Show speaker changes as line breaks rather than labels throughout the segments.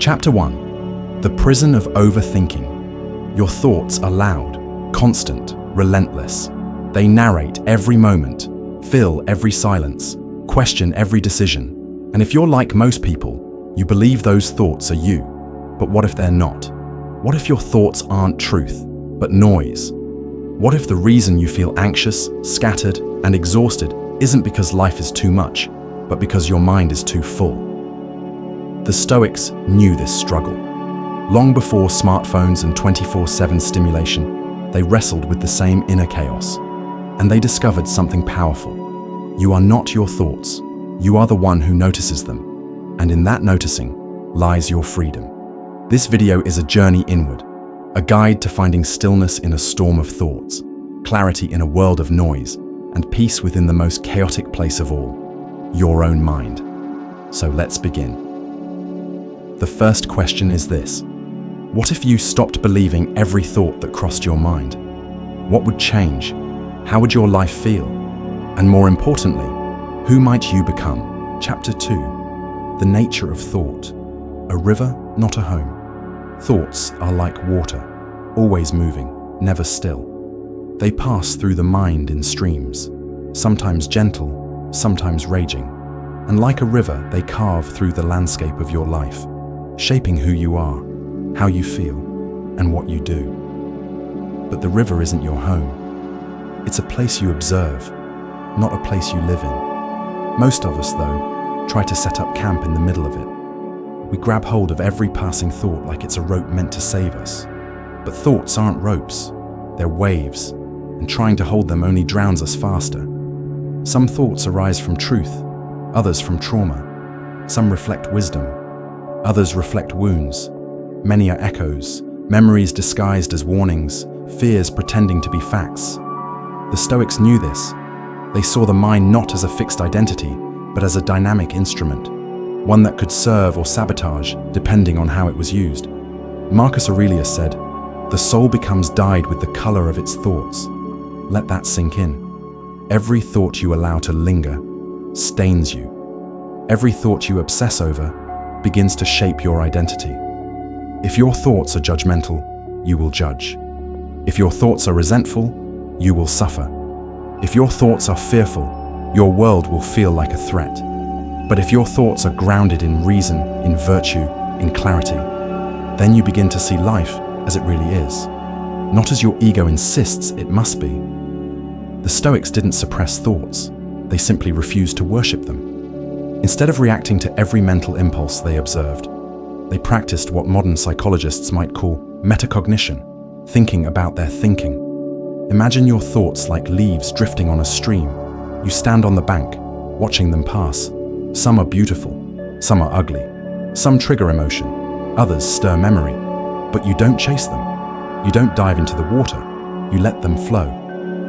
Chapter 1. The Prison of Overthinking. Your thoughts are loud, constant, relentless. They narrate every moment, fill every silence, question every decision. And if you're like most people, you believe those thoughts are you. But what if they're not? What if your thoughts aren't truth, but noise? What if the reason you feel anxious, scattered, and exhausted isn't because life is too much, but because your mind is too full? The Stoics knew this struggle. Long before smartphones and 24/7 stimulation, they wrestled with the same inner chaos. And they discovered something powerful. You are not your thoughts. You are the one who notices them. And in that noticing lies your freedom. This video is a journey inward, a guide to finding stillness in a storm of thoughts, clarity in a world of noise, and peace within the most chaotic place of all, your own mind. So let's begin. The first question is this: what if you stopped believing every thought that crossed your mind? What would change? How would your life feel? And more importantly, who might you become? Chapter 2. The nature of thought. A river, not a home. Thoughts are like water, always moving, never still. They pass through the mind in streams, sometimes gentle, sometimes raging. And like a river, they carve through the landscape of your life, shaping who you are, how you feel, and what you do. But the river isn't your home. It's a place you observe, not a place you live in. Most of us, though, try to set up camp in the middle of it. We grab hold of every passing thought like it's a rope meant to save us. But thoughts aren't ropes, they're waves, and trying to hold them only drowns us faster. Some thoughts arise from truth, others from trauma. Some reflect wisdom, others reflect wounds. Many are echoes, memories disguised as warnings, fears pretending to be facts. The Stoics knew this. They saw the mind not as a fixed identity, but as a dynamic instrument, one that could serve or sabotage depending on how it was used. Marcus Aurelius said, "The soul becomes dyed with the color of its thoughts." Let that sink in. Every thought you allow to linger stains you. Every thought you obsess over begins to shape your identity. If your thoughts are judgmental, you will judge. If your thoughts are resentful, you will suffer. If your thoughts are fearful, your world will feel like a threat. But if your thoughts are grounded in reason, in virtue, in clarity, then you begin to see life as it really is, not as your ego insists it must be. The Stoics didn't suppress thoughts, they simply refused to worship them. Instead of reacting to every mental impulse they observed, they practiced what modern psychologists might call metacognition, thinking about their thinking. Imagine your thoughts like leaves drifting on a stream. You stand on the bank, watching them pass. Some are beautiful, some are ugly. Some trigger emotion, others stir memory. But you don't chase them. You don't dive into the water. You let them flow.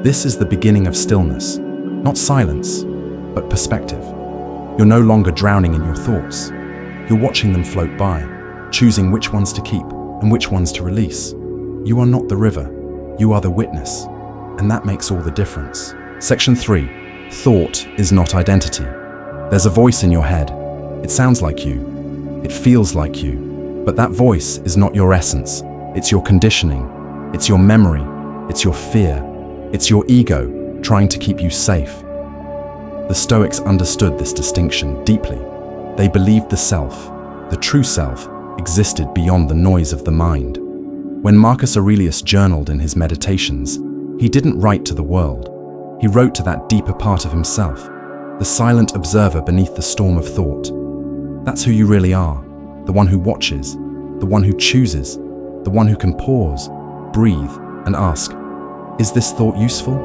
This is the beginning of stillness. Not silence, but perspective. You're no longer drowning in your thoughts. You're watching them float by, choosing which ones to keep and which ones to release. You are not the river. You are the witness. And that makes all the difference. Section 3. Thought is not identity. There's a voice in your head. It sounds like you. It feels like you. But that voice is not your essence. It's your conditioning. It's your memory. It's your fear. It's your ego trying to keep you safe. The Stoics understood this distinction deeply. They believed the self, the true self, existed beyond the noise of the mind. When Marcus Aurelius journaled in his meditations, he didn't write to the world. He wrote to that deeper part of himself, the silent observer beneath the storm of thought. That's who you really are, the one who watches, the one who chooses, the one who can pause, breathe, and ask, is this thought useful?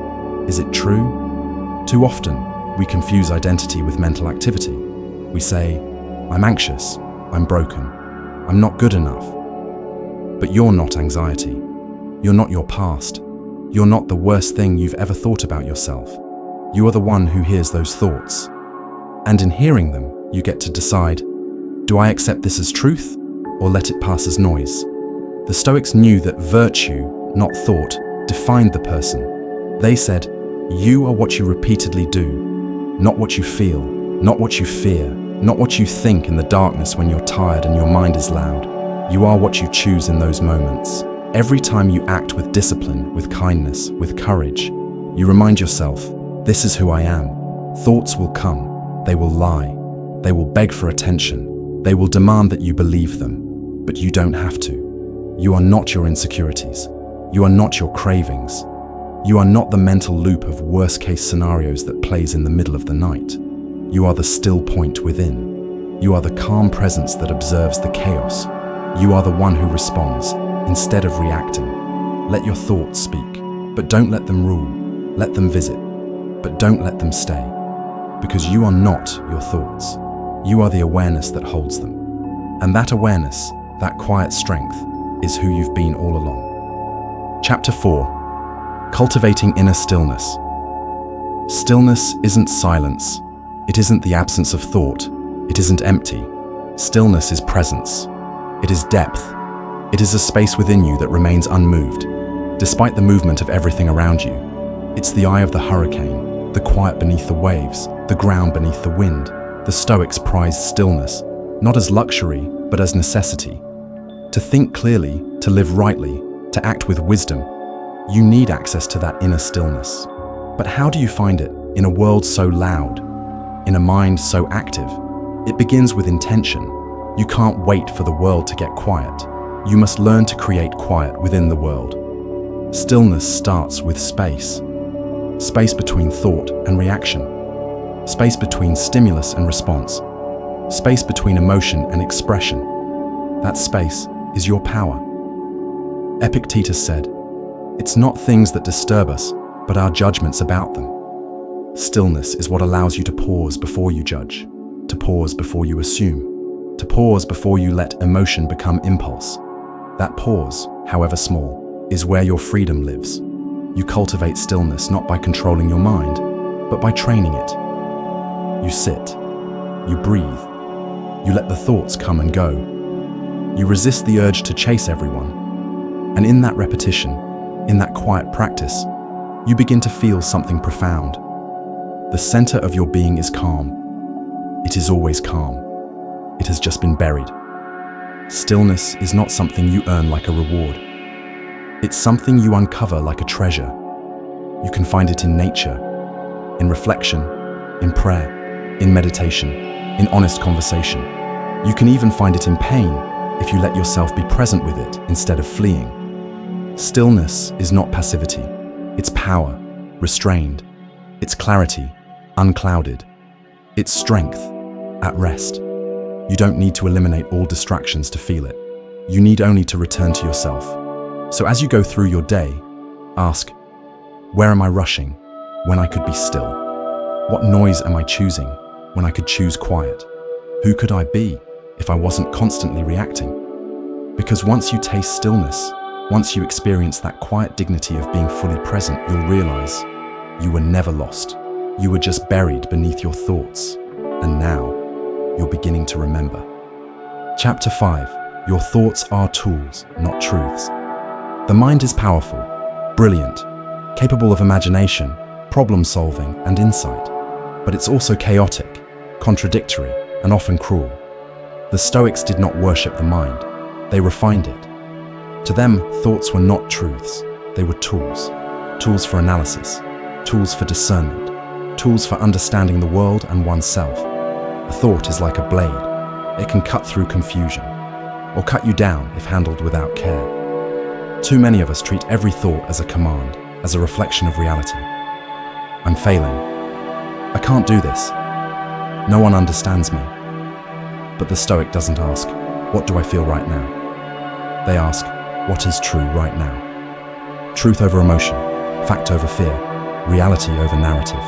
Is it true? Too often, we confuse identity with mental activity. We say, I'm anxious, I'm broken, I'm not good enough. But you're not anxiety. You're not your past. You're not the worst thing you've ever thought about yourself. You are the one who hears those thoughts. And in hearing them, you get to decide, do I accept this as truth or let it pass as noise? The Stoics knew that virtue, not thought, defined the person. They said, you are what you repeatedly do, not what you feel, not what you fear, Not what you think in the darkness when you're tired and your mind is loud. You are what you choose in those moments. Every time you act with discipline, with kindness, with courage, you remind yourself, this is who I am. Thoughts will come. They will lie. They will beg for attention. They will demand that you believe them. But you don't have to. You are not your insecurities. You are not your cravings. You are not the mental loop of worst-case scenarios that plays in the middle of the night. You are the still point within. You are the calm presence that observes the chaos. You are the one who responds, instead of reacting. Let your thoughts speak, but don't let them rule. Let them visit, but don't let them stay. Because you are not your thoughts. You are the awareness that holds them. And that awareness, that quiet strength, is who you've been all along. Chapter 4. Cultivating Inner Stillness. Stillness isn't silence. It isn't the absence of thought. It isn't empty. Stillness is presence. It is depth. It is a space within you that remains unmoved, despite the movement of everything around you. It's the eye of the hurricane, the quiet beneath the waves, the ground beneath the wind. The Stoics prized stillness, not as luxury, but as necessity. To think clearly, to live rightly, to act with wisdom, you need access to that inner stillness. But how do you find it in a world so loud, in a mind so active? It begins with intention. You can't wait for the world to get quiet. You must learn to create quiet within the world. Stillness starts with space. Space between thought and reaction. Space between stimulus and response. Space between emotion and expression. That space is your power. Epictetus said, "It's not things that disturb us, but our judgments about them." Stillness is what allows you to pause before you judge, to pause before you assume, to pause before you let emotion become impulse. That pause, however small, is where your freedom lives. You cultivate stillness not by controlling your mind, but by training it. You sit, you breathe, you let the thoughts come and go. You resist the urge to chase everyone. And in that repetition, in that quiet practice, you begin to feel something profound. The center of your being is calm. It is always calm. It has just been buried. Stillness is not something you earn like a reward. It's something you uncover like a treasure. You can find it in nature, in reflection, in prayer, in meditation, in honest conversation. You can even find it in pain if you let yourself be present with it instead of fleeing. Stillness is not passivity. It's power, restrained. It's clarity, unclouded. It's strength, at rest. You don't need to eliminate all distractions to feel it. You need only to return to yourself. So as you go through your day, ask, where am I rushing when I could be still? What noise am I choosing when I could choose quiet? Who could I be if I wasn't constantly reacting? Because once you taste stillness, once you experience that quiet dignity of being fully present, you'll realize you were never lost. You were just buried beneath your thoughts. And now, you're beginning to remember. Chapter 5. Your thoughts are tools, not truths. The mind is powerful, brilliant, capable of imagination, problem solving, and insight. But it's also chaotic, contradictory, and often cruel. The Stoics did not worship the mind. They refined it. To them, thoughts were not truths. They were tools. Tools for analysis, tools for discernment, tools for understanding the world and oneself. A thought is like a blade. It can cut through confusion, or cut you down if handled without care. Too many of us treat every thought as a command, as a reflection of reality. I'm failing. I can't do this. No one understands me. But the Stoic doesn't ask, what do I feel right now? They ask, what is true right now? Truth over emotion, fact over fear, reality over narrative.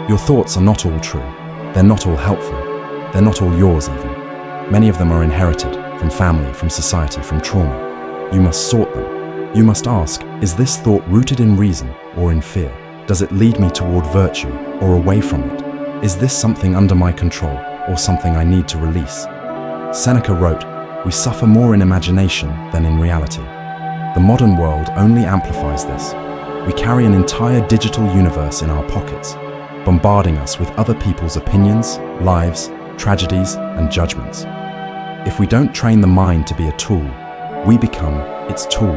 Your thoughts are not all true. They're not all helpful. They're not all yours even. Many of them are inherited from family, from society, from trauma. You must sort them. You must ask, is this thought rooted in reason or in fear? Does it lead me toward virtue or away from it? Is this something under my control or something I need to release? Seneca wrote, we suffer more in imagination than in reality. The modern world only amplifies this. We carry an entire digital universe in our pockets, bombarding us with other people's opinions, lives, tragedies, and judgments. If we don't train the mind to be a tool, we become its tool.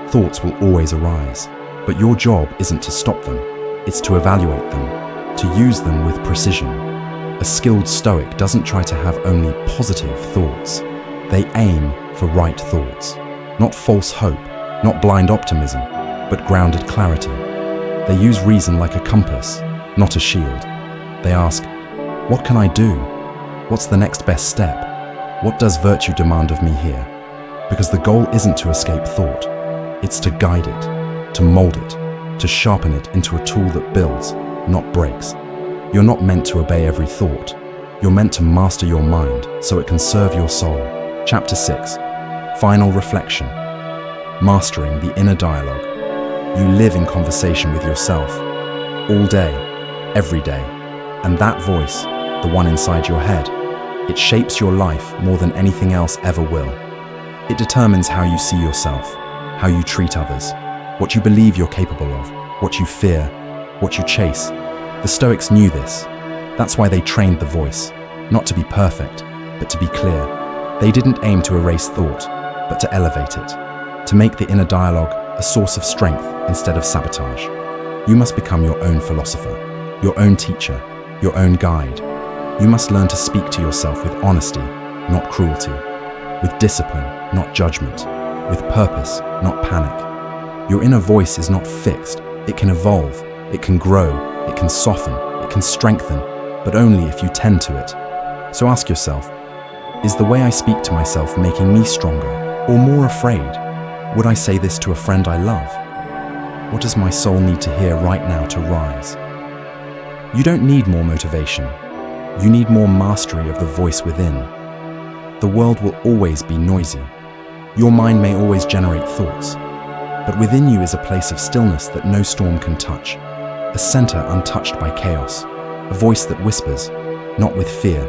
Thoughts will always arise, but your job isn't to stop them, it's to evaluate them, to use them with precision. A skilled Stoic doesn't try to have only positive thoughts. They aim for right thoughts, not false hope, not blind optimism, but grounded clarity. They use reason like a compass, not a shield. They ask, what can I do? What's the next best step? What does virtue demand of me here? Because the goal isn't to escape thought, it's to guide it, to mold it, to sharpen it into a tool that builds, not breaks. You're not meant to obey every thought. You're meant to master your mind so it can serve your soul. Chapter 6. Final reflection. Mastering the inner dialogue. You live in conversation with yourself, all day, every day. And that voice, the one inside your head, it shapes your life more than anything else ever will. It determines how you see yourself, how you treat others, what you believe you're capable of, what you fear, what you chase. The Stoics knew this. That's why they trained the voice, not to be perfect, but to be clear. They didn't aim to erase thought, but to elevate it, to make the inner dialogue a source of strength instead of sabotage. You must become your own philosopher, your own teacher, your own guide. You must learn to speak to yourself with honesty, not cruelty, with discipline, not judgment, with purpose, not panic. Your inner voice is not fixed. It can evolve, it can grow, it can soften, it can strengthen, but only if you tend to it. So ask yourself, is the way I speak to myself making me stronger or more afraid? Would I say this to a friend I love? What does my soul need to hear right now to rise? You don't need more motivation. You need more mastery of the voice within. The world will always be noisy. Your mind may always generate thoughts, but within you is a place of stillness that no storm can touch, a center untouched by chaos, a voice that whispers, not with fear,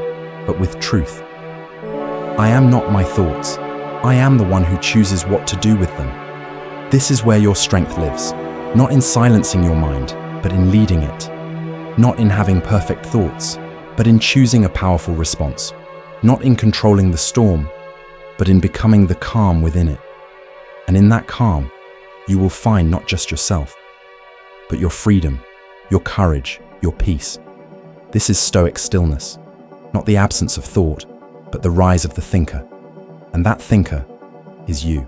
but with truth. I am not my thoughts. I am the one who chooses what to do with them. This is where your strength lives, not in silencing your mind, but in leading it. Not in having perfect thoughts, but in choosing a powerful response. Not in controlling the storm, but in becoming the calm within it. And in that calm, you will find not just yourself, but your freedom, your courage, your peace. This is Stoic stillness, not the absence of thought, but the rise of the thinker. And that thinker is you.